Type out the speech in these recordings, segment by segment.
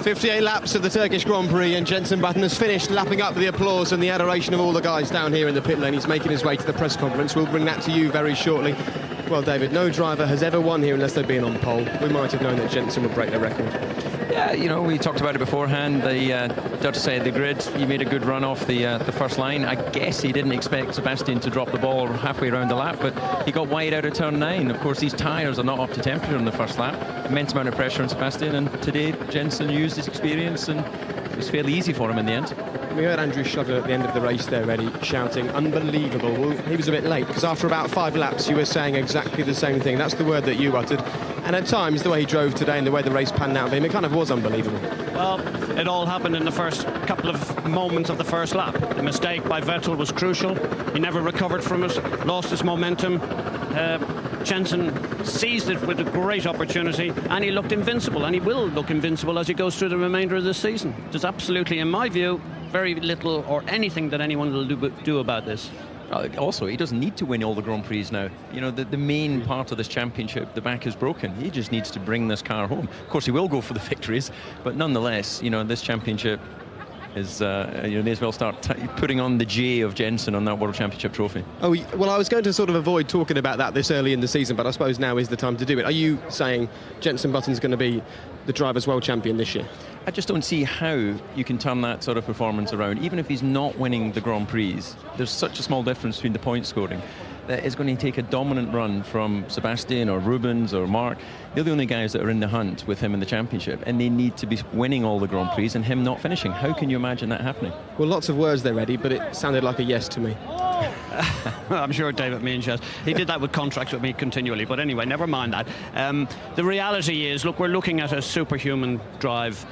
58 laps of the Turkish Grand Prix, and Jenson Button has finished lapping up the applause and the adoration of all the guys down here in the pit lane. He's making his way to the press conference. We'll bring that to you very shortly. Well, David, no driver has ever won here unless they've been on pole. We might have known that Jenson would break the record. Yeah, you know, we talked about it beforehand. Got to say, the grid, he made a good run off the first line. I guess he didn't expect Sebastian to drop the ball halfway around the lap, but he got wide out of turn 9. Of course, these tyres are not up to temperature on the first lap. Immense amount of pressure on Sebastian, and today Jenson used his experience, and it was fairly easy for him in the end. We heard Andrew Shudder at the end of the race there, Eddie, shouting, unbelievable. Well, he was a bit late, because after about 5 laps, you were saying exactly the same thing. That's the word that you uttered. And at times, the way he drove today and the way the race panned out for him, it kind of was unbelievable. Well, it all happened in the first couple of moments of the first lap. The mistake by Vettel was crucial. He never recovered from it, lost his momentum. Jenson seized it with a great opportunity, and he looked invincible, and he will look invincible as he goes through the remainder of the season. There's absolutely, in my view, very little or anything that anyone will do about this. Also, he doesn't need to win all the Grand Prix now. You know, the main part of this championship, the back is broken. He just needs to bring this car home. Of course, he will go for the victories, but nonetheless, you know, this championship is, you may as well start putting on the J of Jenson on that World Championship trophy. Oh, well, I was going to sort of avoid talking about that this early in the season, but I suppose now is the time to do it. Are you saying Jenson Button's going to be the Drivers' World Champion this year? I just don't see how you can turn that sort of performance around. Even if he's not winning the Grand Prix, there's such a small difference between the point scoring that it's going to take a dominant run from Sebastian or Rubens or Mark. They're the only guys that are in the hunt with him in the championship, and they need to be winning all the Grand Prix and him not finishing. How can you imagine that happening? Well, lots of words there, Eddie, but it sounded like a yes to me. I'm sure David means yes. He did that with contracts with me continually, but anyway, never mind that. The reality is, look, we're looking at a superhuman drive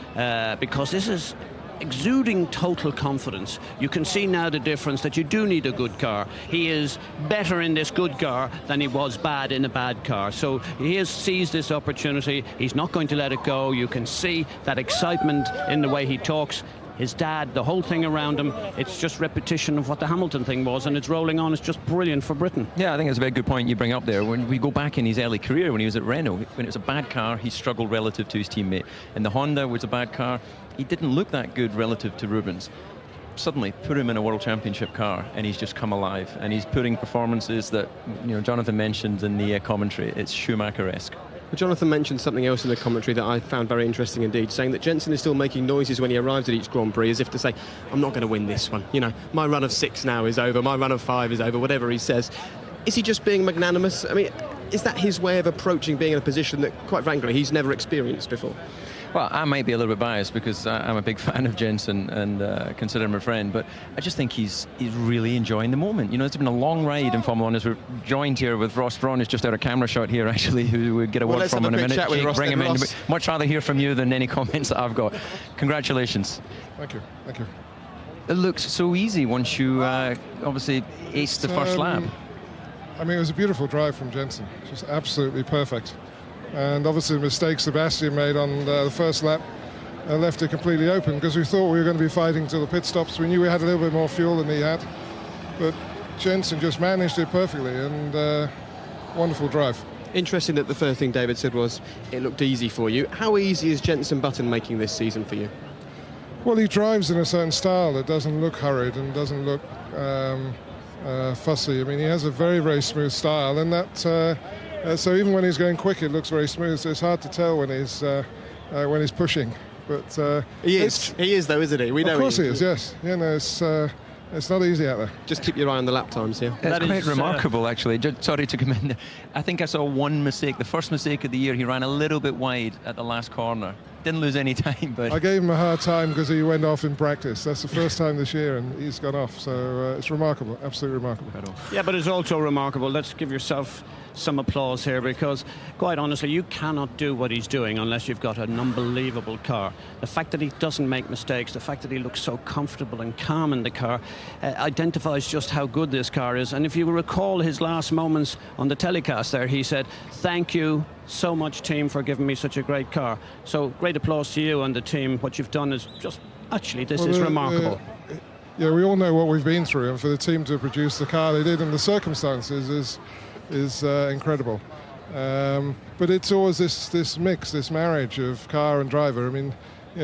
because this is exuding total confidence. You can see now the difference that you do need a good car. He is better in this good car than he was bad in a bad car. So he has seized this opportunity. He's not going to let it go. You can see that excitement in the way he talks. His dad, the whole thing around him, it's just repetition of what the Hamilton thing was, and it's rolling on. It's just brilliant for Britain. Yeah, I think it's a very good point you bring up there. When we go back in his early career, when he was at Renault, when it was a bad car, he struggled relative to his teammate. And the Honda was a bad car. He didn't look that good relative to Rubens. Suddenly, put him in a World Championship car, and he's just come alive. And he's putting performances that, you know, Jonathan mentioned in the commentary. It's Schumacher-esque. Jonathan mentioned something else in the commentary that I found very interesting indeed, saying that Jenson is still making noises when he arrives at each Grand Prix, as if to say, I'm not going to win this one. You know, my run of 6 now is over, my run of 5 is over, whatever he says. Is he just being magnanimous? I mean, is that his way of approaching being in a position that, quite frankly, he's never experienced before? Well, I might be a little bit biased because I'm a big fan of Jenson and consider him a friend, but I just think he's really enjoying the moment. You know, it's been a long ride in Formula 1 as we're joined here with Ross Brawn, who's just out of camera shot here, actually, who we'll get a word from in a minute. Jake, bring him in. Much rather hear from you than any comments that I've got. Congratulations. Thank you. Thank you. It looks so easy once you obviously aced the first lap. I mean, it was a beautiful drive from Jenson. Just absolutely perfect. And obviously the mistake Sebastian made on the first lap left it completely open, because we thought we were going to be fighting till the pit stops. We knew we had a little bit more fuel than he had, but Jenson just managed it perfectly, and wonderful drive. Interesting that the first thing David said was it looked easy for you. How easy is Jenson Button making this season for you? Well, he drives in a certain style that doesn't look hurried and doesn't look fussy. I mean, he has a very, very smooth style, and that so even when he's going quick, it looks very smooth. So it's hard to tell when he's pushing. But he is though, isn't he? We know. Of course he is. Yes. You know, it's not easy out there. Just keep your eye on the lap times here. Yeah. That's quite remarkable, actually. Sorry to come in. I think I saw one mistake. The first mistake of the year, he ran a little bit wide at the last corner. Didn't lose any time, but... I gave him a hard time because he went off in practice. That's the first time this year, and he's gone off. So it's remarkable, absolutely remarkable. Yeah, but it's also remarkable. Let's give yourself some applause here, because quite honestly, you cannot do what he's doing unless you've got an unbelievable car. The fact that he doesn't make mistakes, the fact that he looks so comfortable and calm in the car identifies just how good this car is. And if you recall his last moments on the telecast there, he said, thank you so much, team, for giving me such a great car. So great applause to you and the team. What you've done is just, actually, this is remarkable. Yeah, we all know what we've been through, and for the team to produce the car they did in the circumstances is incredible. But it's always this mix, this marriage of car and driver. I mean,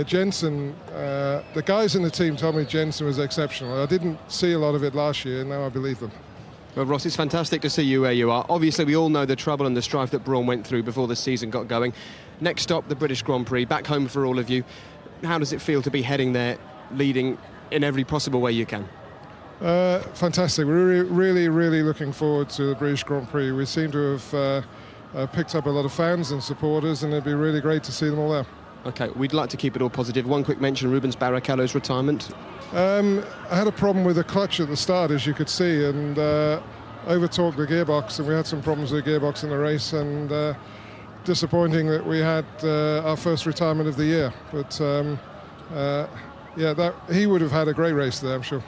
Jensen, the guys in the team told me Jensen was exceptional. I didn't see a lot of it last year, and now I believe them. Well, Ross, it's fantastic to see you where you are. Obviously, we all know the trouble and the strife that Brawn went through before the season got going. Next stop, the British Grand Prix, back home for all of you. How does it feel to be heading there, leading in every possible way you can? Fantastic. We're really looking forward to the British Grand Prix. We seem to have picked up a lot of fans and supporters, and it'd be really great to see them all there. OK, we'd like to keep it all positive. One quick mention, Rubens Barrichello's retirement. I had a problem with the clutch at the start, as you could see, and overtorqued the gearbox, and we had some problems with the gearbox in the race, and disappointing that we had our first retirement of the year. But he would have had a great race there, I'm sure.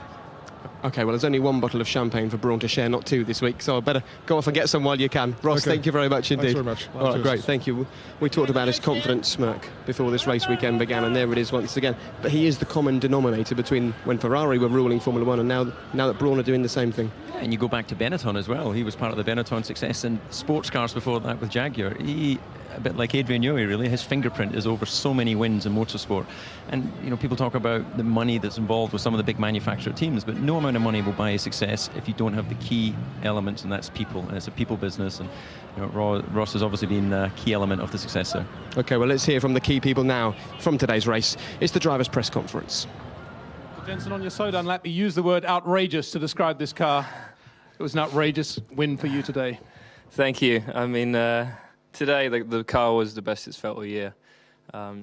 OK, well, there's only one bottle of champagne for Brawn to share, not two this week, so I better go off and get some while you can. Ross, okay. Thank you very much indeed. Thanks very much. All right, great, thank you. We talked about his confident smirk before this race weekend began, and there it is once again. But he is the common denominator between when Ferrari were ruling Formula One and now that Brawn are doing the same thing. And you go back to Benetton as well. He was part of the Benetton success and sports cars before that with Jaguar. He, a bit like Adrian Newey, really, his fingerprint is over so many wins in motorsport. And, people talk about the money that's involved with some of the big manufacturer teams, but no amount of money will buy a success if you don't have the key elements, and that's people. And it's a people business. And Ross has obviously been a key element of the success there. OK, well, let's hear from the key people now from today's race. It's the driver's press conference. Jensen, on your slowdown lap, you used the word outrageous to describe this car. It was an outrageous win for you today. Thank you. I mean, today the car was the best it's felt all year.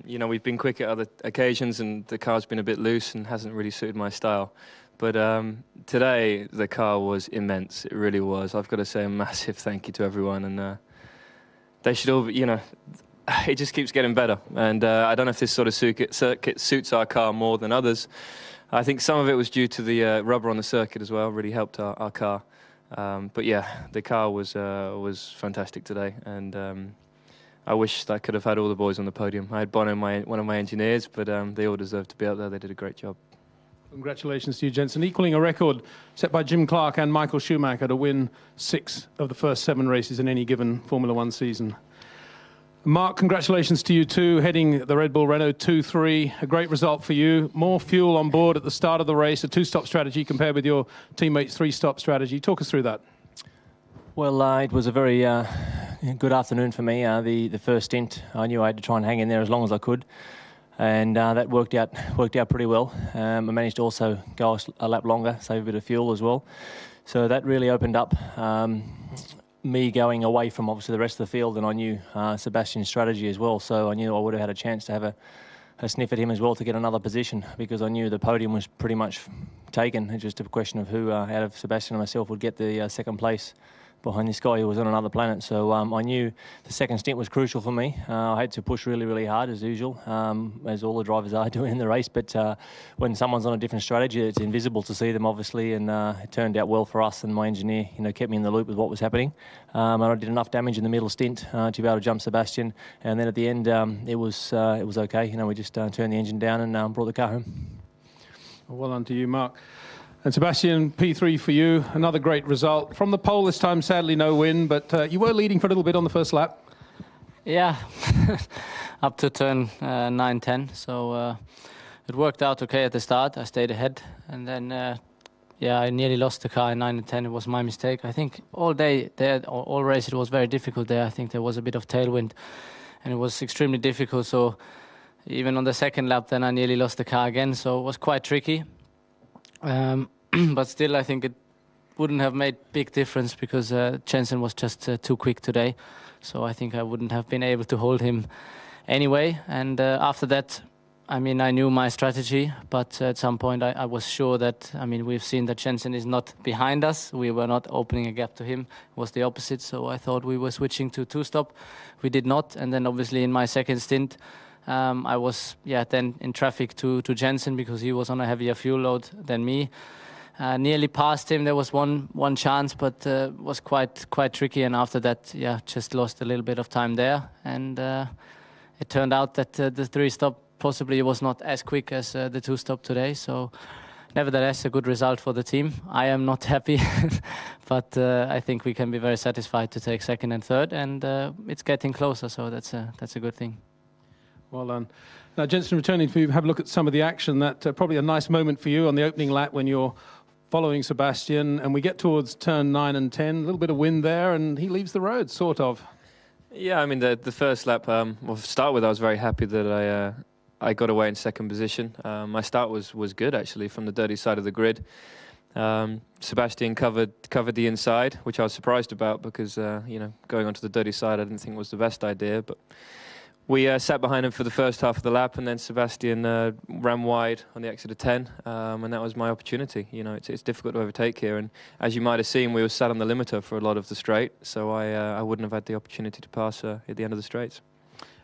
We've been quick at other occasions and the car's been a bit loose and hasn't really suited my style. But today the car was immense. It really was. I've got to say a massive thank you to everyone, and they should all, it just keeps getting better. And I don't know if this sort of circuit suits our car more than others. I think some of it was due to the rubber on the circuit as well, really helped our car. But yeah, the car was fantastic today, and I wish I could have had all the boys on the podium. I had Bono, one of my engineers, but they all deserve to be out there. They did a great job. Congratulations to you, Jensen. Equaling a record set by Jim Clark and Michael Schumacher to win 6 of the first 7 races in any given Formula One season. Mark, congratulations to you too, heading the Red Bull Renault 2-3. A great result for you. More fuel on board at the start of the race, a 2-stop strategy compared with your teammates' 3-stop strategy. Talk us through that. Well, it was a very good afternoon for me. The first stint, I knew I had to try and hang in there as long as I could, and that worked out pretty well. I managed to also go a lap longer, save a bit of fuel as well. So that really opened up me going away from obviously the rest of the field, and I knew Sebastian's strategy as well, so I knew I would have had a chance to have a sniff at him as well to get another position, because I knew the podium was pretty much taken. It's just a question of who out of Sebastian and myself would get the second place behind this guy who was on another planet. So I knew the second stint was crucial for me. I had to push really hard as usual, as all the drivers are doing in the race, but when someone's on a different strategy, it's invisible to see them obviously, and it turned out well for us, and my engineer kept me in the loop with what was happening, and I did enough damage in the middle stint to be able to jump Sebastian, and then at the end it was okay. We just turned the engine down and brought the car home. Well done to you, Mark. And Sebastian, P3 for you, another great result. From the pole this time, sadly no win, but you were leading for a little bit on the first lap. Yeah, up to turn 9-10, so it worked out okay at the start. I stayed ahead, and then I nearly lost the car in 9 and 10. It was my mistake. I think all day there, all race, it was very difficult there. I think there was a bit of tailwind, and it was extremely difficult. So even on the second lap, then I nearly lost the car again. So it was quite tricky. But still, I think it wouldn't have made big difference because Jensen was just too quick today. So I think I wouldn't have been able to hold him anyway. And after that, I knew my strategy, but at some point I was sure that, we've seen that Jensen is not behind us. We were not opening a gap to him. It was the opposite. So I thought we were switching to 2-stop. We did not. And then obviously in my second stint, I was then in traffic to Jensen because he was on a heavier fuel load than me. Nearly passed him. There was one chance, but was quite tricky. And after that, just lost a little bit of time there. And it turned out that the 3-stop possibly was not as quick as the 2-stop today. So nevertheless, a good result for the team. I am not happy, but I think we can be very satisfied to take second and third. And it's getting closer, so that's a good thing. Well done. Now, Jensen, returning for you, have a look at some of the action. That probably a nice moment for you on the opening lap when you're following Sebastian, and we get towards turn 9 and 10, a little bit of wind there, and he leaves the road, sort of. Yeah, I mean, the first lap, well, to start with, I was very happy that I got away in second position. My start was good, actually, from the dirty side of the grid. Sebastian covered the inside, which I was surprised about because, going onto the dirty side I didn't think was the best idea. But we sat behind him for the first half of the lap, and then Sebastian ran wide on the exit of 10, and that was my opportunity. It's difficult to overtake here, and as you might have seen, we were sat on the limiter for a lot of the straight, so I wouldn't have had the opportunity to pass at the end of the straights.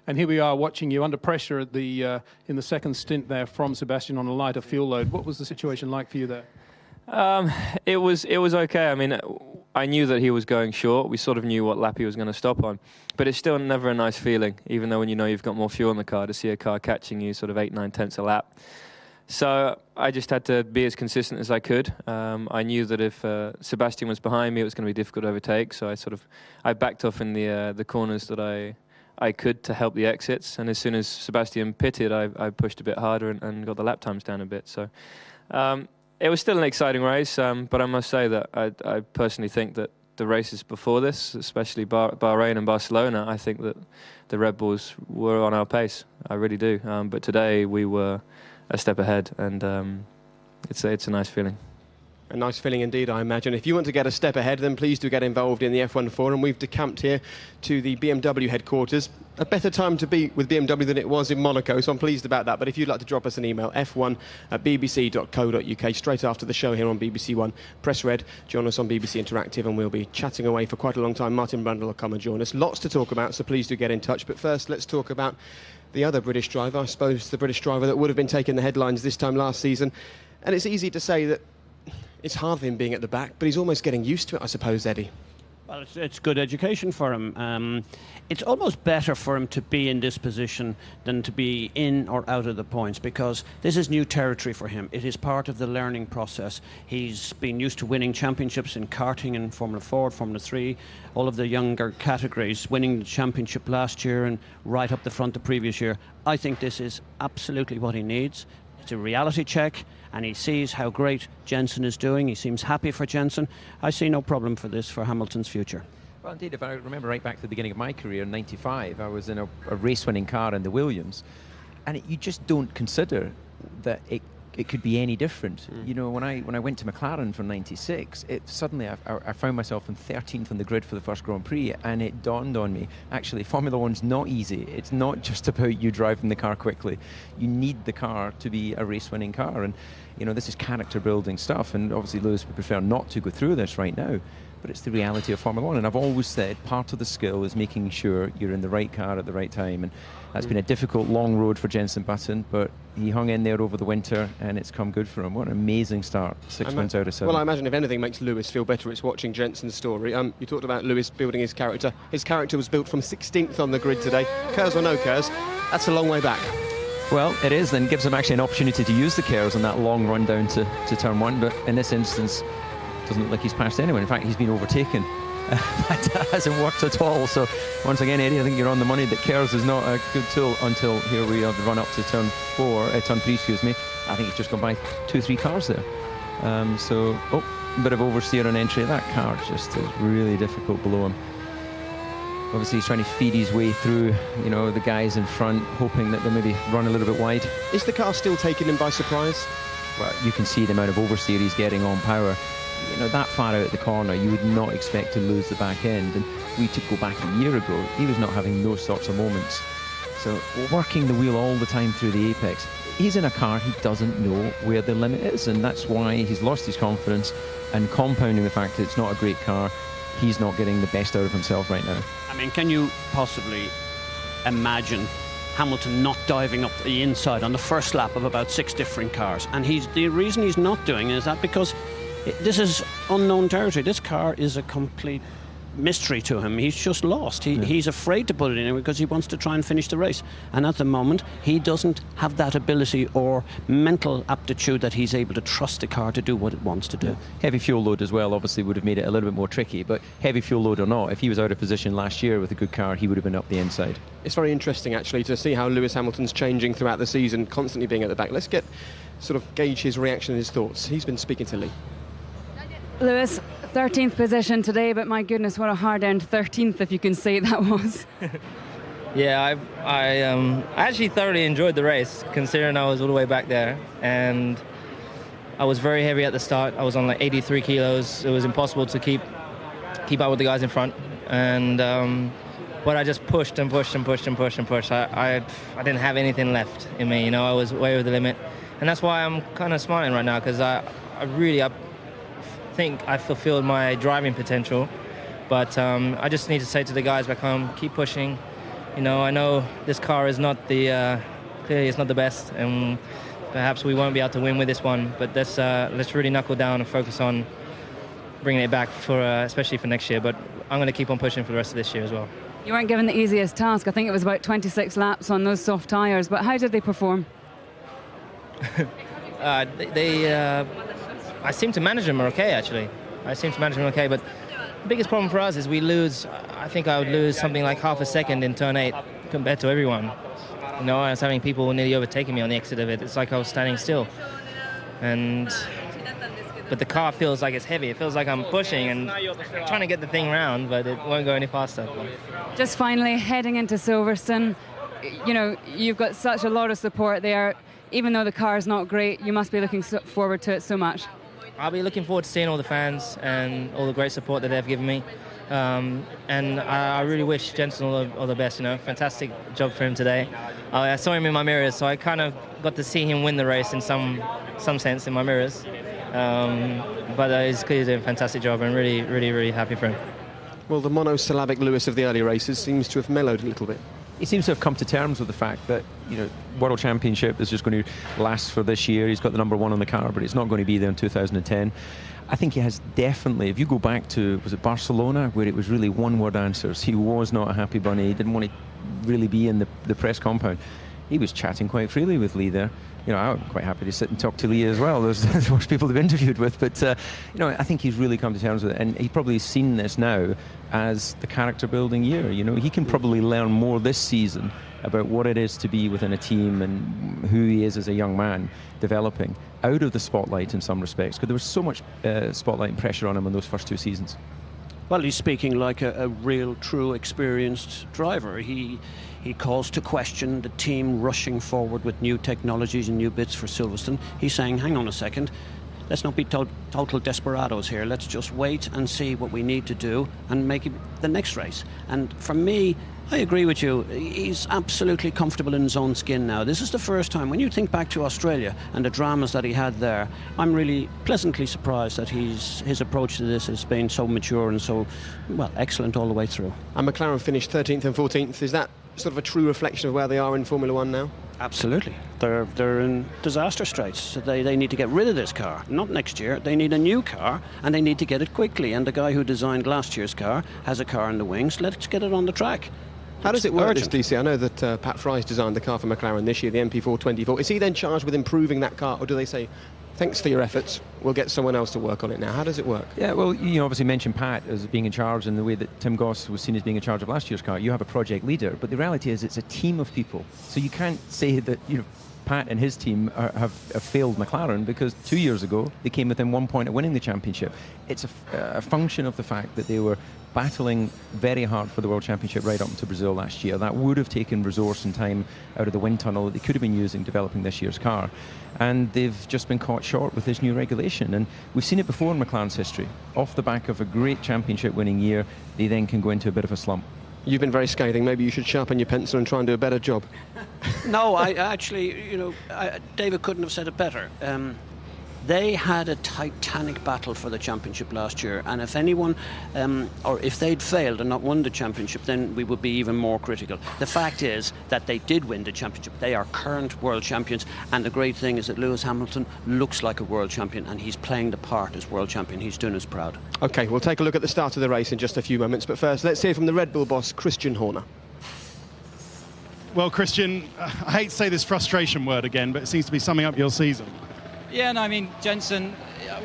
And here we are watching you under pressure at in the second stint there from Sebastian on a lighter fuel load. What was the situation like for you there? It was okay. I mean, I knew that he was going short. We sort of knew what lap he was going to stop on. But it's still never a nice feeling, even though when you know you've got more fuel in the car, to see a car catching you sort of 8-9 tenths a lap. So I just had to be as consistent as I could. I knew that if Sebastian was behind me, it was going to be difficult to overtake. So I backed off in the corners that I could to help the exits. And as soon as Sebastian pitted, I pushed a bit harder and got the lap times down a bit. So it was still an exciting race, but I must say that I personally think that the races before this, especially Bahrain and Barcelona, I think that the Red Bulls were on our pace. I really do. But today we were a step ahead, and it's a nice feeling. A nice feeling indeed, I imagine. If you want to get a step ahead, then please do get involved in the F1 Forum. We've decamped here to the BMW headquarters. A better time to be with BMW than it was in Monaco, so I'm pleased about that. But if you'd like to drop us an email, f1@bbc.co.uk, straight after the show here on BBC One. Press red, join us on BBC Interactive, and we'll be chatting away for quite a long time. Martin Brundle will come and join us. Lots to talk about, so please do get in touch. But first, let's talk about the other British driver, I suppose the British driver that would have been taking the headlines this time last season. And it's easy to say that it's hard for him being at the back, but he's almost getting used to it, I suppose, Eddie. Well, it's good education for him. It's almost better for him to be in this position than to be in or out of the points, because this is new territory for him. It is part of the learning process. He's been used to winning championships in karting and Formula 4, Formula 3, all of the younger categories, winning the championship last year and right up the front the previous year. I think this is absolutely what he needs. It's a reality check, and he sees how great Jensen is doing. He seems happy for Jensen. I see no problem for this for Hamilton's future. Well, indeed, if I remember right back to the beginning of my career in '95, I was in a race-winning car in the Williams, and you just don't consider that it could be any different. You know, when I went to McLaren for '96, suddenly I found myself in 13th on the grid for the first Grand Prix, and it dawned on me, actually, Formula One's not easy. It's not just about you driving the car quickly. You need the car to be a race-winning car, and this is character-building stuff, and obviously Lewis would prefer not to go through this right now, but it's the reality of Formula One, and I've always said part of the skill is making sure you're in the right car at the right time, and that's been a difficult, long road for Jensen Button, but he hung in there over the winter, and it's come good for him. What an amazing start, 6 wins out of 7. Well, I imagine if anything makes Lewis feel better, it's watching Jensen's story. You talked about Lewis building his character. His character was built from 16th on the grid today. Curse or no curse, that's a long way back. Well, it is, and gives him actually an opportunity to use the KERS on that long run down to turn 1, but in this instance, doesn't look like he's passed anyone. In fact, he's been overtaken. That hasn't worked at all. So once again, Eddie, I think you're on the money that KERS is not a good tool until here we have the run up to turn 3, excuse me. I think he's just gone by 2-3 cars there. A bit of oversteer on entry. That car just is really difficult below him. Obviously, he's trying to feed his way through, the guys in front, hoping that they'll maybe run a little bit wide. Is the car still taking him by surprise? Well, you can see the amount of oversteer he's getting on power. That far out the corner, you would not expect to lose the back end. And we could go back a year ago, he was not having those sorts of moments. So working the wheel all the time through the apex. He's in a car, he doesn't know where the limit is, and that's why he's lost his confidence, and compounding the fact that it's not a great car, he's not getting the best out of himself right now. I mean, can you possibly imagine Hamilton not diving up the inside on the first lap of about 6 different cars? And the reason he's not doing it is that because this is unknown territory. This car is a complete mystery to him. He's just lost. He's afraid to put it in because he wants to try and finish the race. And at the moment, he doesn't have that ability or mental aptitude that he's able to trust the car to do what it wants to do. Yeah. Heavy fuel load as well obviously would have made it a little bit more tricky, but heavy fuel load or not, if he was out of position last year with a good car, he would have been up the inside. It's very interesting actually to see how Lewis Hamilton's changing throughout the season, constantly being at the back. Let's gauge his reaction and his thoughts. He's been speaking to Lee. Lewis, 13th position today, but my goodness, what a hard-earned 13th, if you can say that was. Yeah, I actually thoroughly enjoyed the race, considering I was all the way back there, and I was very heavy at the start. I was on like 83 kilos. It was impossible to keep up with the guys in front, and but I just pushed and pushed and pushed and pushed and pushed. I didn't have anything left in me, I was way over the limit, and that's why I'm kind of smiling right now, because I think I fulfilled my driving potential, but I just need to say to the guys back home, keep pushing. I know this car is not clearly it's not the best, and perhaps we won't be able to win with this one, but let's really knuckle down and focus on bringing it back especially for next year. But I'm going to keep on pushing for the rest of this year as well. You weren't given the easiest task. I think it was about 26 laps on those soft tyres, but how did they perform? I seem to manage them okay, actually. But the biggest problem for us is I think I would lose something like half a second in turn 8 compared to everyone. I was having people nearly overtaking me on the exit of it. It's like I was standing still. But the car feels like it's heavy. It feels like I'm pushing and trying to get the thing round, but it won't go any faster. Just finally, heading into Silverstone, you've got such a lot of support there. Even though the car is not great, you must be looking forward to it so much. I'll be looking forward to seeing all the fans and all the great support that they've given me. And I really wish Jensen all the best. Fantastic job for him today. I saw him in my mirrors, so I kind of got to see him win the race in some sense in my mirrors. But he's clearly doing a fantastic job, and really, really, really happy for him. Well, the monosyllabic Lewis of the early races seems to have mellowed a little bit. He seems to have come to terms with the fact that, World Championship is just going to last for this year. He's got the number 1 on the car, but it's not going to be there in 2010. I think he has definitely, if you go back to, was it Barcelona, where it was really one-word answers. He was not a happy bunny. He didn't want to really be in the press compound. He was chatting quite freely with Lee there. I'm quite happy to sit and talk to Lee as well. There's worse people to be interviewed with, but I think he's really come to terms with it, and he's probably seen this now as the character building year. He can probably learn more this season about what it is to be within a team and who he is as a young man developing out of the spotlight in some respects, because there was so much spotlight and pressure on him in those first 2 seasons. Well, he's speaking like a real, true, experienced driver. He calls to question the team rushing forward with new technologies and new bits for Silverstone. He's saying, hang on a second, let's not be total desperados here. Let's just wait and see what we need to do and make it the next race. And for me, I agree with you. He's absolutely comfortable in his own skin now. This is the first time, when you think back to Australia and the dramas that he had there, I'm really pleasantly surprised that his approach to this has been so mature and so, excellent all the way through. And McLaren finished 13th and 14th. Is that sort of a true reflection of where they are in Formula One now? Absolutely. They're in disaster straits. They need to get rid of this car. Not next year. They need a new car, and they need to get it quickly. And the guy who designed last year's car has a car in the wings. Let's get it on the track. How does it work, this DC? I know that Pat Fry's designed the car for McLaren this year, the MP424. Is he then charged with improving that car, or do they say, thanks for your efforts, we'll get someone else to work on it now? How does it work? Yeah, well, obviously mentioned Pat as being in charge in the way that Tim Goss was seen as being in charge of last year's car. You have a project leader, but the reality is it's a team of people. So you can't say that, Pat and his team have failed McLaren, because 2 years ago they came within 1 point of winning the championship. It's a function of the fact that they were battling very hard for the World Championship right up into Brazil last year. That would have taken resource and time out of the wind tunnel that they could have been using developing this year's car. And they've just been caught short with this new regulation. And we've seen it before in McLaren's history. Off the back of a great championship winning year, they then can go into a bit of a slump. You've been very scathing. Maybe you should sharpen your pencil and try and do a better job. No, I actually, David couldn't have said it better. They had a titanic battle for the championship last year, and if anyone, or if they'd failed and not won the championship, then we would be even more critical. The fact is that they did win the championship. They are current world champions, and the great thing is that Lewis Hamilton looks like a world champion, and he's playing the part as world champion. He's doing us proud. OK, we'll take a look at the start of the race in just a few moments, but first let's hear from the Red Bull boss, Christian Horner. Well, Christian, I hate to say this frustration word again, but it seems to be summing up your season. Yeah, no, I mean, Jensen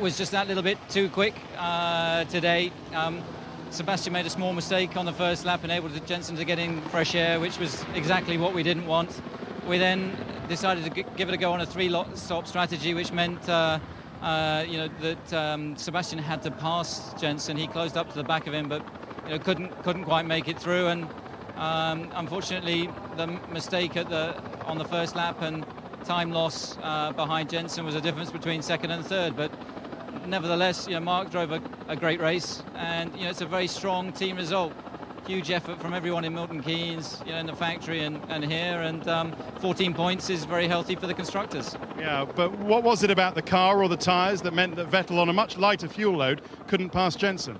was just that little bit too quick today. Sebastian made a small mistake on the first lap, enabled Jensen to get in fresh air, which was exactly what we didn't want. We then decided to give it a go on a three-stop strategy, which meant that Sebastian had to pass Jensen. He closed up to the back of him, but couldn't quite make it through. And unfortunately, the mistake on the first lap and time loss behind Jensen was a difference between second and third. But nevertheless, Mark drove a great race, and it's a very strong team result. Huge effort from everyone in Milton Keynes, in the factory and here, and 14 points is very healthy for the constructors. Yeah, but what was it about the car or the tyres that meant that Vettel, on a much lighter fuel load, couldn't pass Jensen?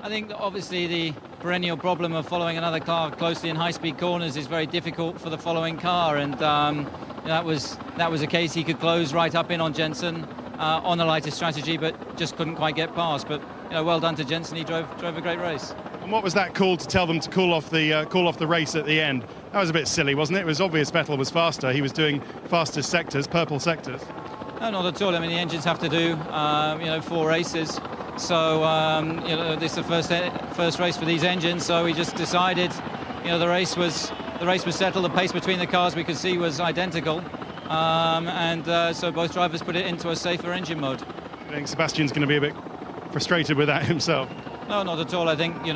I think that obviously the perennial problem of following another car closely in high-speed corners is very difficult for the following car, and that was a case. He could close right up in on Jensen on the lighter strategy, but just couldn't quite get past. But well done to Jensen. He drove a great race. And what was that call to tell them to call off the race at the end? That was a bit silly, wasn't it? It was obvious Vettel was faster. He was doing fastest sectors, purple sectors. No, not at all. I mean, the engines have to do 4 races. So this is the first race for these engines. So we just decided, the race was settled. The pace between the cars we could see was identical, so both drivers put it into a safer engine mode. I think Sebastian's going to be a bit frustrated with that himself. No, not at all. I think he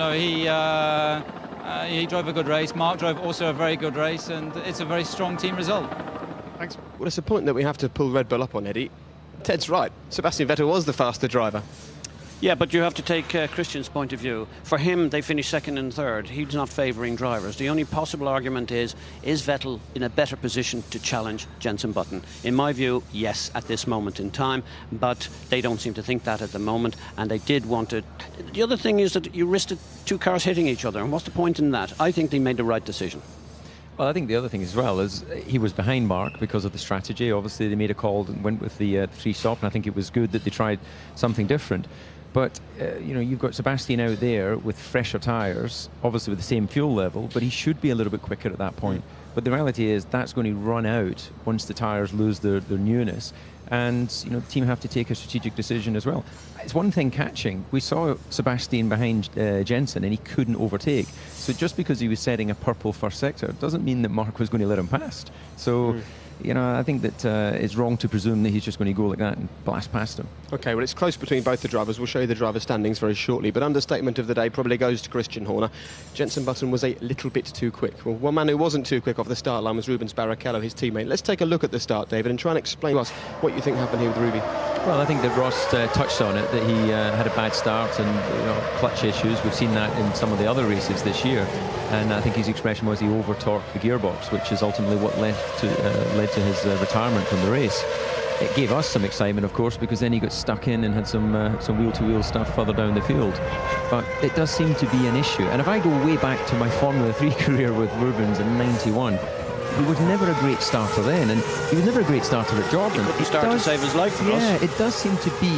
drove a good race. Mark drove also a very good race, and it's a very strong team result. Thanks. Well, it's a point that we have to pull Red Bull up on, Eddie. Ted's right. Sebastian Vettel was the faster driver. Yeah, but you have to take Christian's point of view. For him, they finished second and third. He's not favouring drivers. The only possible argument is Vettel in a better position to challenge Jenson Button? In my view, yes, at this moment in time, but they don't seem to think that at the moment, and they did want to. The other thing is that you risked 2 cars hitting each other, and what's the point in that? I think they made the right decision. Well, I think the other thing as well is he was behind Mark because of the strategy. Obviously, they made a call and went with the 3-stop, and I think it was good that they tried something different. But, you've got Sebastian out there with fresher tyres, obviously with the same fuel level, but he should be a little bit quicker at that point. But the reality is that's going to run out once the tyres lose their newness. And, the team have to take a strategic decision as well. It's one thing catching. We saw Sebastian behind Jensen and he couldn't overtake. So just because he was setting a purple first sector doesn't mean that Mark was going to let him past. So... I think that it's wrong to presume that he's just going to go like that and blast past him. OK, well, it's close between both the drivers. We'll show you the driver standings very shortly. But understatement of the day probably goes to Christian Horner. Jenson Button was a little bit too quick. Well, one man who wasn't too quick off the start line was Rubens Barrichello, his teammate. Let's take a look at the start, David, and try and explain to us what you think happened here with Ruby. Well, I think that Ross touched on it, that he had a bad start and clutch issues. We've seen that in some of the other races this year. And I think his expression was he over-torqued the gearbox, which is ultimately what led to his retirement from the race. It gave us some excitement, of course, because then he got stuck in and had some wheel-to-wheel stuff further down the field. But it does seem to be an issue. And if I go way back to my Formula 3 career with Rubens in '91, he was never a great starter then, and he was never a great starter at Jordan. He started to save his life for us. Yeah, it does seem to be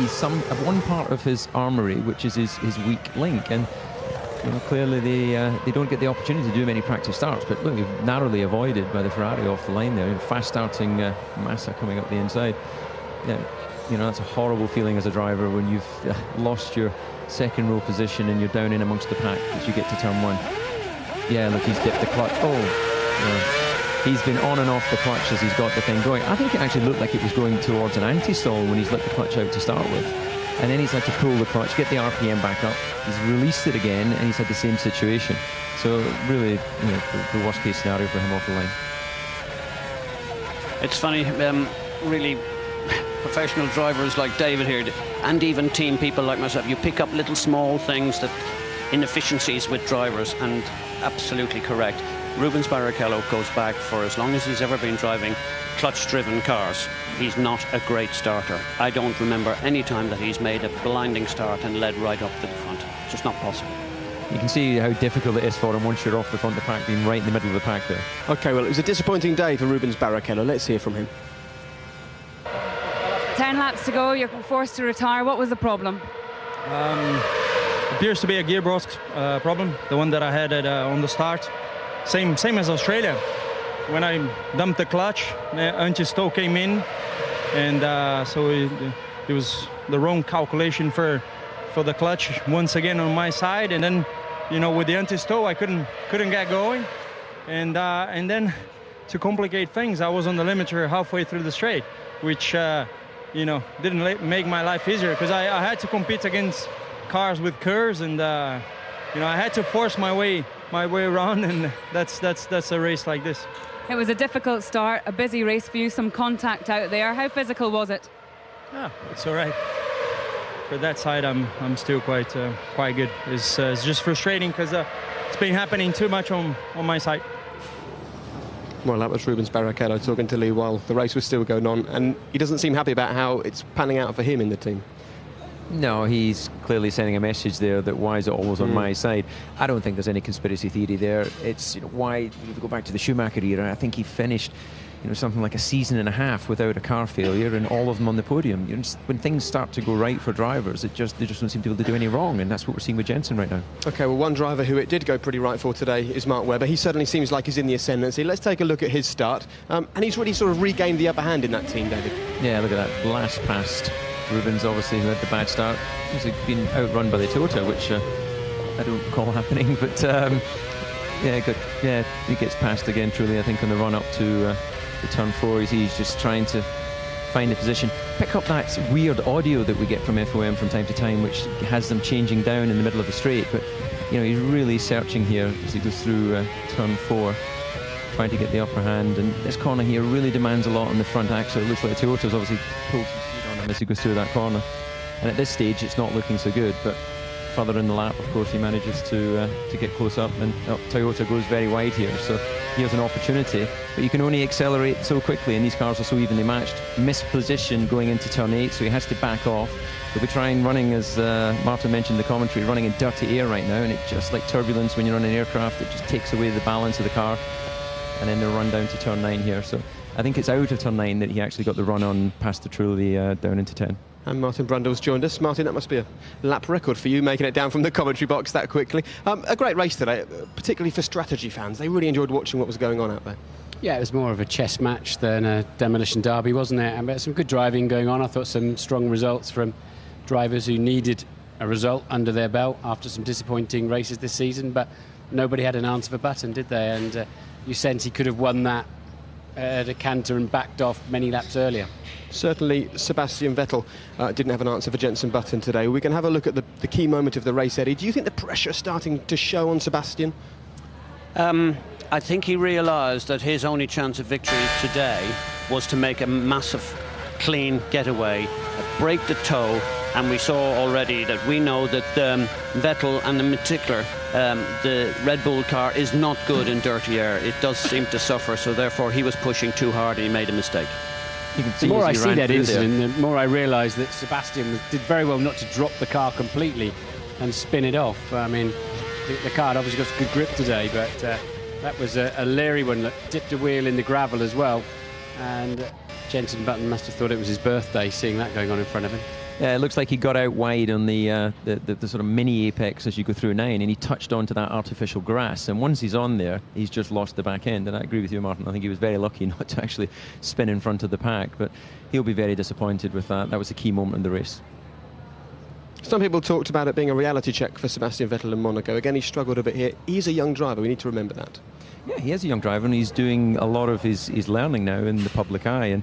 one part of his armoury, which is his weak link. And clearly they don't get the opportunity to do many practice starts, but look, we've narrowly avoided by the Ferrari off the line there. Fast starting Massa coming up the inside. Yeah, that's a horrible feeling as a driver when you've lost your second row position and you're down in amongst the pack as you get to turn 1. Yeah, look, he's dipped the clutch. He's been on and off the clutch as he's got the thing going. I think it actually looked like it was going towards an anti-stall when he's let the clutch out to start with. And then he's had to pull the clutch, get the RPM back up. He's released it again, and he's had the same situation. So really, the worst case scenario for him off the line. It's funny, really, professional drivers like David here, and even team people like myself, you pick up little small things, that inefficiencies with drivers, and absolutely correct. Rubens Barrichello goes back for as long as he's ever been driving clutch-driven cars. he's not a great starter. I don't remember any time that he's made a blinding start and led right up to the front. It's just not possible. You can see how difficult it is for him once you're off the front of the pack, being right in the middle of the pack there. OK, well, it was a disappointing day for Rubens Barrichello. Let's hear from him. 10 laps to go, you're forced to retire. What was the problem? Appears to be a gearbox problem, the one that I had on the start. Same as Australia. When I dumped the clutch, anti-stow came in, and so it was the wrong calculation for the clutch once again on my side, and then, you know, with the anti-stow I couldn't get going, and then to complicate things, I was on the limiter halfway through the straight, which you know, didn't make my life easier, because I had to compete against cars with curves, and you know, I had to force my way around, and that's a race like this. It was a difficult start, a busy race for you, some contact out there. How physical was it? Yeah, it's all right. For that side, I'm still quite good. It's just frustrating because it's been happening too much on my side. Well, that was Rubens Barrichello talking to Lee while the race was still going on, and he doesn't seem happy about how it's panning out for him in the team. No, he's clearly sending a message there that why is it always on my side. I don't think there's any conspiracy theory there. It's, you know, why, if you go back to the Schumacher era, I think he finished, you know, something like a season and a half without a car failure, and all of them on the podium. You know, when things start to go right for drivers, they just don't seem to be able to do any wrong, and that's what we're seeing with Jensen right now. OK, well, one driver who it did go pretty right for today is Mark Webber. He certainly seems like he's in the ascendancy. Let's take a look at his start, and he's really sort of regained the upper hand in that team, David. Yeah, look at that blast past Rubens, obviously, who had the bad start. He's been outrun by the Toyota, which I don't recall happening, but yeah, good. Yeah, he gets past again, truly, I think, on the run up to the turn 4. He's just trying to find a position, pick up that weird audio that we get from FOM from time to time, which has them changing down in the middle of the straight. But, you know, he's really searching here as he goes through turn 4, trying to get the upper hand. And this corner here really demands a lot on the front axle. It looks like the Toyota's obviously pulled some speed on him as he goes through that corner. And at this stage, it's not looking so good. But further in the lap, of course, he manages to get close up, and Toyota goes very wide here. So he has an opportunity, but you can only accelerate so quickly, and these cars are so evenly matched. Misposition going into turn 8, so he has to back off. He'll be trying running, as Martin mentioned in the commentary, running in dirty air right now, and it's just like turbulence when you're on an aircraft. It just takes away the balance of the car, and then they'll run down to turn 9 here. So I think it's out of turn 9 that he actually got the run on past the Trulli down into 10. And Martin Brundle's joined us. Martin, that must be a lap record for you, making it down from the commentary box that quickly. A great race today, particularly for strategy fans. They really enjoyed watching what was going on out there. Yeah, it was more of a chess match than a demolition derby, wasn't it? And some good driving going on. I thought some strong results from drivers who needed a result under their belt after some disappointing races this season, but nobody had an answer for Button, did they? And you sense he could have won that at a canter and backed off many laps earlier. Certainly Sebastian Vettel didn't have an answer for Jenson Button today. We can have a look at the key moment of the race, Eddie. Do you think the pressure is starting to show on Sebastian? I think he realised that his only chance of victory today was to make a massive, clean getaway, break the toe, and we saw already that we know that Vettel, and in particular the Red Bull car, is not good in dirty air. It does seem to suffer, so therefore he was pushing too hard and he made a mistake. The more I see that incident, the more I realise that Sebastian did very well not to drop the car completely and spin it off. I mean, the car had obviously got good grip today, but that was a leery one that dipped a wheel in the gravel as well. And Jenson Button must have thought it was his birthday, seeing that going on in front of him. Yeah, it looks like he got out wide on the sort of mini apex as you go through 9, and he touched onto that artificial grass. And once he's on there, he's just lost the back end. And I agree with you, Martin. I think he was very lucky not to actually spin in front of the pack. But he'll be very disappointed with that. That was a key moment in the race. Some people talked about it being a reality check for Sebastian Vettel in Monaco. Again, he struggled a bit here. He's a young driver. We need to remember that. Yeah, he is a young driver, and he's doing a lot of his learning now in the public eye. And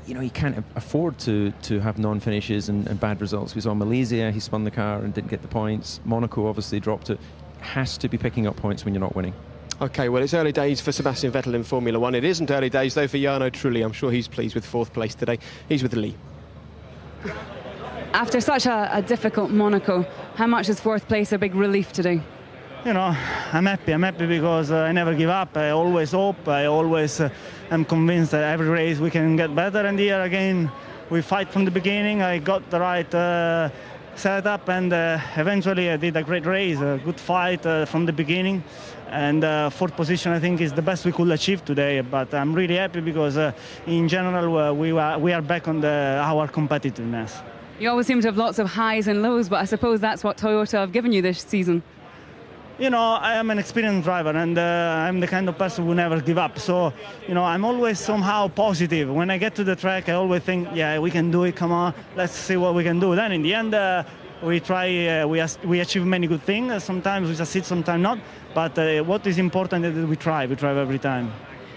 you know, he can't afford to have non-finishes and bad results. We saw Malaysia, he spun the car and didn't get the points. Monaco obviously dropped it. Has to be picking up points when you're not winning. OK, well, it's early days for Sebastian Vettel in Formula 1. It isn't early days, though, for Jarno Trulli. I'm sure he's pleased with 4th place today. He's with Lee. After such a difficult Monaco, how much is 4th place a big relief today? I'm happy. I'm happy because I never give up. I always hope. I always am convinced that every race we can get better. And here again, we fight from the beginning. I got the right setup, and eventually I did a great race, a good fight from the beginning. And fourth position, I think, is the best we could achieve today. But I'm really happy because, in general, we are back on our competitiveness. You always seem to have lots of highs and lows, but I suppose that's what Toyota have given you this season. I am an experienced driver, and I'm the kind of person who never give up. So, I'm always somehow positive. When I get to the track, I always think, yeah, we can do it. Come on, let's see what we can do. Then in the end, we try, we achieve many good things. Sometimes we succeed, sometimes not. But what is important is that we try every time.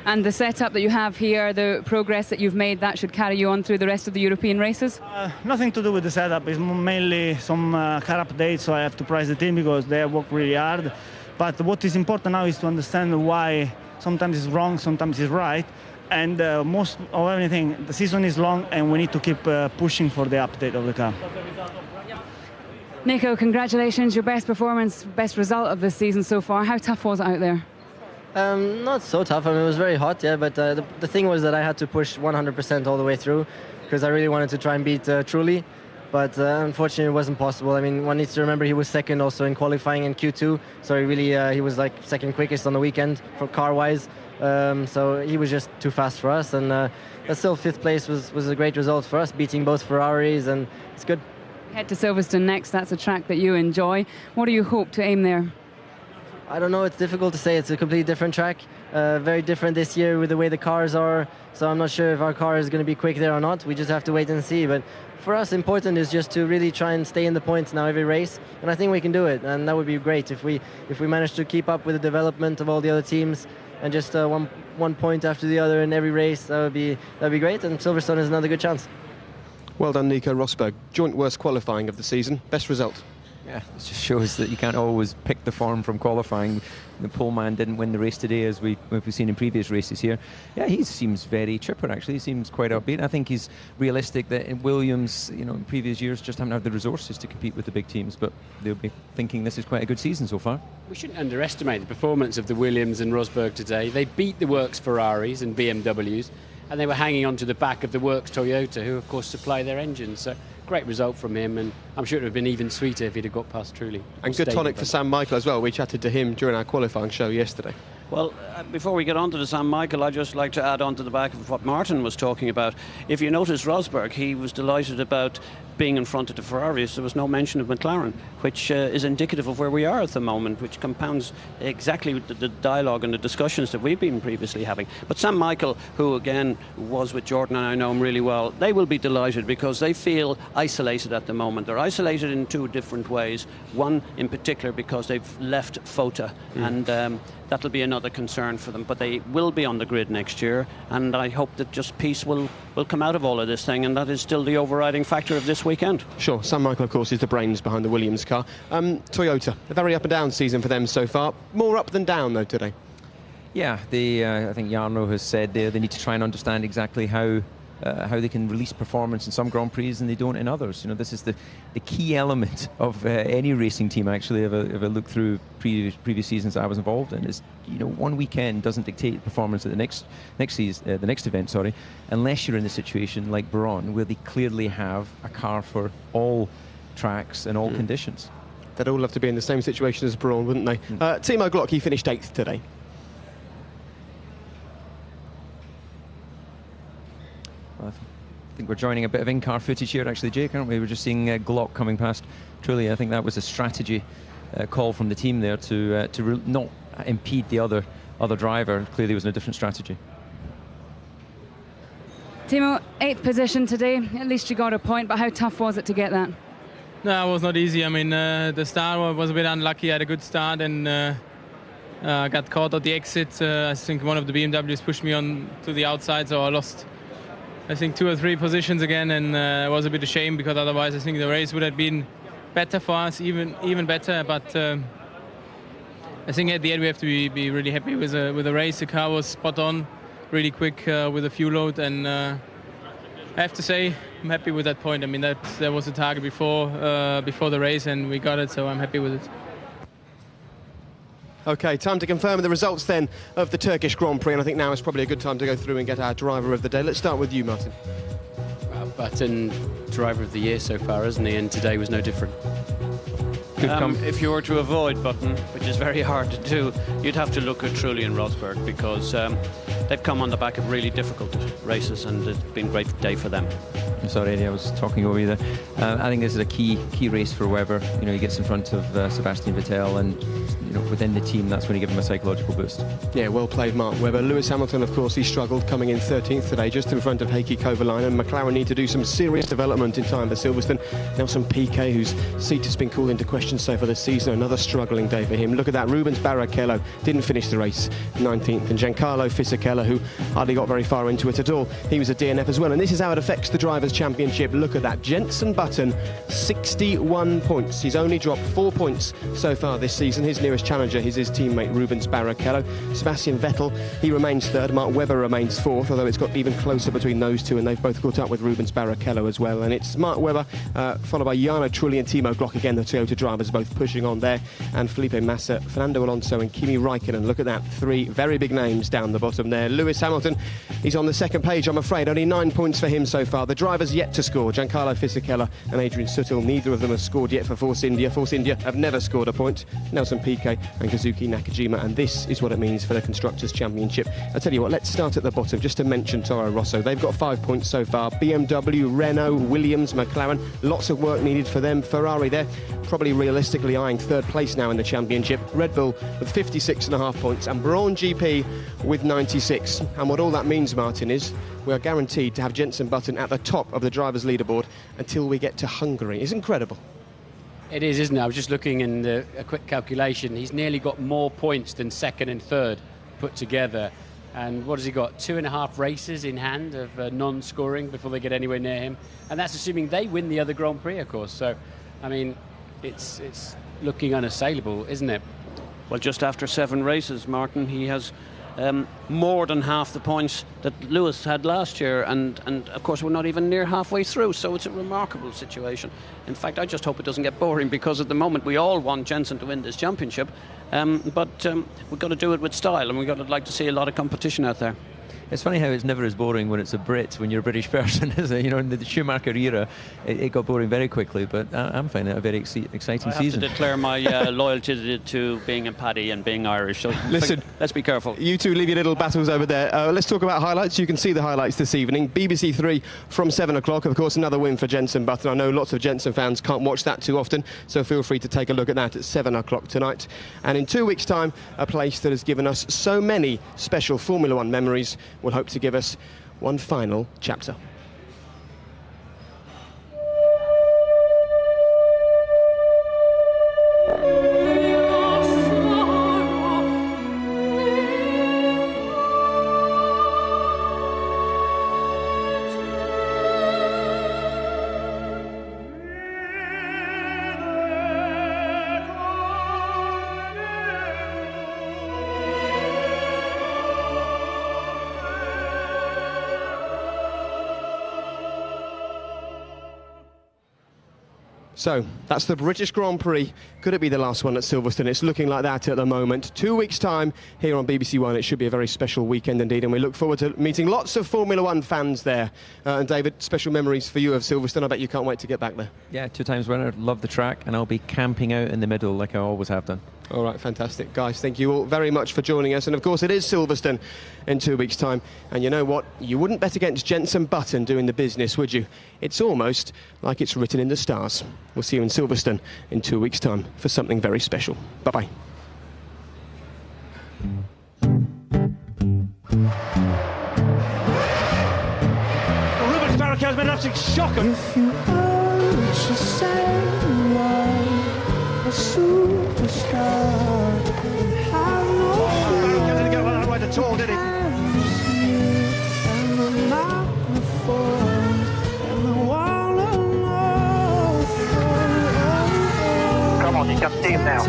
And the setup that you have here, the progress that you've made, that should carry you on through the rest of the European races? Nothing to do with the setup. It's mainly some car updates, so I have to praise the team because they have worked really hard. But what is important now is to understand why sometimes it's wrong, sometimes it's right. And most of everything, the season is long and we need to keep pushing for the update of the car. Nico, congratulations. Your best performance, best result of this season so far. How tough was it out there? Not so tough. I mean, it was very hot, yeah, but the thing was that I had to push 100% all the way through because I really wanted to try and beat Trulli, but unfortunately it wasn't possible. I mean, one needs to remember he was second also in qualifying in Q2, so he was like second quickest on the weekend for car-wise, so he was just too fast for us, and but still fifth place was a great result for us, beating both Ferraris, and it's good. Head to Silverstone next. That's a track that you enjoy. What do you hope to aim there? I don't know, it's difficult to say. It's a completely different track, very different this year with the way the cars are, so I'm not sure if our car is going to be quick there or not. We just have to wait and see, but for us important is just to really try and stay in the points now every race, and I think we can do it, and that would be great if we manage to keep up with the development of all the other teams and just one point after the other in every race. That'd be great, and Silverstone is another good chance. Well done, Nico Rosberg. Joint worst qualifying of the season. Best result? Yeah, it just shows that you can't always pick the form from qualifying. The pole man didn't win the race today, as we've seen in previous races here. Yeah, he seems very chipper, actually. He seems quite upbeat. I think he's realistic that in Williams, in previous years, just haven't had the resources to compete with the big teams, but they'll be thinking this is quite a good season so far. We shouldn't underestimate the performance of the Williams and Rosberg today. They beat the works Ferraris and BMWs, and they were hanging on to the back of the works Toyota, who, of course, supply their engines. So great result from him, and I'm sure it would have been even sweeter if he'd have got past Trulli. And good tonic for Sam Michael as well. We chatted to him during our qualifying show yesterday. Well, before we get on to the Sam Michael, I'd just like to add on to the back of what Martin was talking about. If you notice Rosberg, he was delighted about being in front of the Ferraris. There was no mention of McLaren, which is indicative of where we are at the moment, which compounds exactly with the dialogue and the discussions that we've been previously having. But Sam Michael, who again was with Jordan, and I know him really well, they will be delighted because they feel isolated at the moment. They're isolated in two different ways. One in particular because they've left FOTA, and that'll be another concern for them. But they will be on the grid next year, and I hope that just peace will come out of all of this thing, and that is still the overriding factor of this weekend. Sure. Sam Michael, of course, is the brains behind the Williams car. Toyota, a very up and down season for them so far. More up than down, though, today. Yeah, I think Jarno has said they need to try and understand exactly how they can release performance in some Grand Prix and they don't in others. This is the key element of any racing team, actually, if I look through previous seasons that I was involved in, is one weekend doesn't dictate performance at the next event, unless you're in a situation like Brawn, where they clearly have a car for all tracks and all conditions. They'd all love to be in the same situation as Brawn, wouldn't they? Timo Glock, he finished 8th today. I think we're joining a bit of in-car footage here, actually, Jake, aren't we? We're just seeing Glock coming past Trulli. I think that was a strategy call from the team there to not impede the other driver. Clearly, it was a different strategy. Timo, 8th position today. At least you got a point, but how tough was it to get that? No, it was not easy. I mean, the start was a bit unlucky. I had a good start and got caught at the exit. I think one of the BMWs pushed me on to the outside, so I lost, I think, 2 or 3 positions again, and it was a bit of a shame because otherwise I think the race would have been better for us, even better. But I think at the end we have to be really happy with the race. The car was spot on, really quick with the fuel load, and I have to say I'm happy with that point. I mean, that was the target before the race, and we got it, so I'm happy with it. OK, time to confirm the results then of the Turkish Grand Prix, and I think now is probably a good time to go through and get our driver of the day. Let's start with you, Martin. Well, Button, driver of the year so far, hasn't he? And today was no different. If you were to avoid Button, which is very hard to do, you'd have to look at Trulli and Rosberg, because they've come on the back of really difficult races, and it's been a great day for them. I'm sorry, Eddie, I was talking over you there. I think this is a key race for Webber. You know, he gets in front of Sebastian Vettel, and you know, within the team, that's when you give him a psychological boost. Yeah, well played, Mark Webber. Lewis Hamilton, of course, he struggled, coming in 13th today, just in front of Heikki Kovalainen. McLaren need to do some serious development in time for Silverstone. Nelson Piquet, whose seat has been called into question so far this season, another struggling day for him. Look at that, Rubens Barrichello didn't finish the race, 19th, and Giancarlo Fisichella, who hardly got very far into it at all, he was a DNF as well. And this is how it affects the Drivers' Championship. Look at that, Jenson Button, 61 points. He's only dropped 4 points so far this season. His nearest challenger is his teammate Rubens Barrichello. Sebastian Vettel, he remains third. Mark Webber remains fourth, although it's got even closer between those two, and they've both caught up with Rubens Barrichello as well. And it's Mark Webber, followed by Jarno Trulli and Timo Glock, again the Toyota drivers both pushing on there, and Felipe Massa, Fernando Alonso and Kimi Raikkonen. Look at that, three very big names down the bottom there. Lewis Hamilton, he's on the second page, I'm afraid. Only 9 points for him so far. The drivers yet to score, Giancarlo Fisichella and Adrian Sutil, neither of them have scored yet for Force India. Force India have never scored a point. Nelson Piquet and Kazuki Nakajima, and this is what it means for the Constructors' Championship. I tell you what, let's start at the bottom just to mention Toro Rosso. They've got 5 points so far. BMW, Renault, Williams, McLaren, lots of work needed for them. Ferrari, they're probably realistically eyeing third place now in the championship. Red Bull with 56.5 points, and Brawn GP with 96. And what all that means, Martin, is we are guaranteed to have Jenson Button at the top of the drivers' leaderboard until we get to Hungary. It's incredible. It is, isn't it? I was just looking in a quick calculation. He's nearly got more points than second and third put together. And what has he got? 2.5 races in hand of non-scoring before they get anywhere near him. And that's assuming they win the other Grand Prix, of course. So, I mean, it's looking unassailable, isn't it? Well, just after 7 races, Martin, he has more than half the points that Lewis had last year, and of course we're not even near halfway through, so it's a remarkable situation. In fact, I just hope it doesn't get boring, because at the moment we all want Jenson to win this championship, but we've got to do it with style, and we've got to like to see a lot of competition out there. It's funny how it's never as boring when it's a Brit, when you're a British person, isn't it? You know, in the Schumacher era, it got boring very quickly, but I'm finding it a very exciting season. I have to declare my loyalty to being a Paddy and being Irish, so listen, let's be careful. You two leave your little battles over there. Let's talk about highlights. You can see the highlights this evening. BBC 3 from 7 o'clock. Of course, another win for Jenson Button. I know lots of Jenson fans can't watch that too often, so feel free to take a look at that at 7 o'clock tonight. And in 2 weeks' time, a place that has given us so many special Formula One memories will hope to give us one final chapter. So, that's the British Grand Prix. Could it be the last one at Silverstone? It's looking like that at the moment. 2 weeks' time here on BBC One. It should be a very special weekend indeed, and we look forward to meeting lots of Formula One fans there. And David, special memories for you of Silverstone. I bet you can't wait to get back there. Yeah, 2 times winner. Love the track, and I'll be camping out in the middle like I always have done. All right, fantastic. Guys, thank you all very much for joining us. And of course, it is Silverstone in 2 weeks' time. And you know what? You wouldn't bet against Jenson Button doing the business, would you? It's almost like it's written in the stars. We'll see you in Silverstone in 2 weeks' time for something very special. Bye-bye. Well, Rubens Barrichello's made an absolute shocker. If you are what you say you are, a superstar. Barrichello didn't get well that right at all, did he? Come on, you can see him now.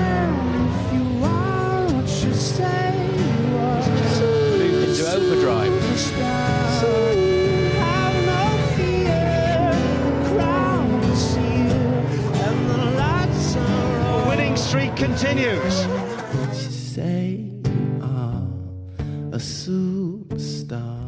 Moved into overdrive. The winning streak continues. say you are a superstar.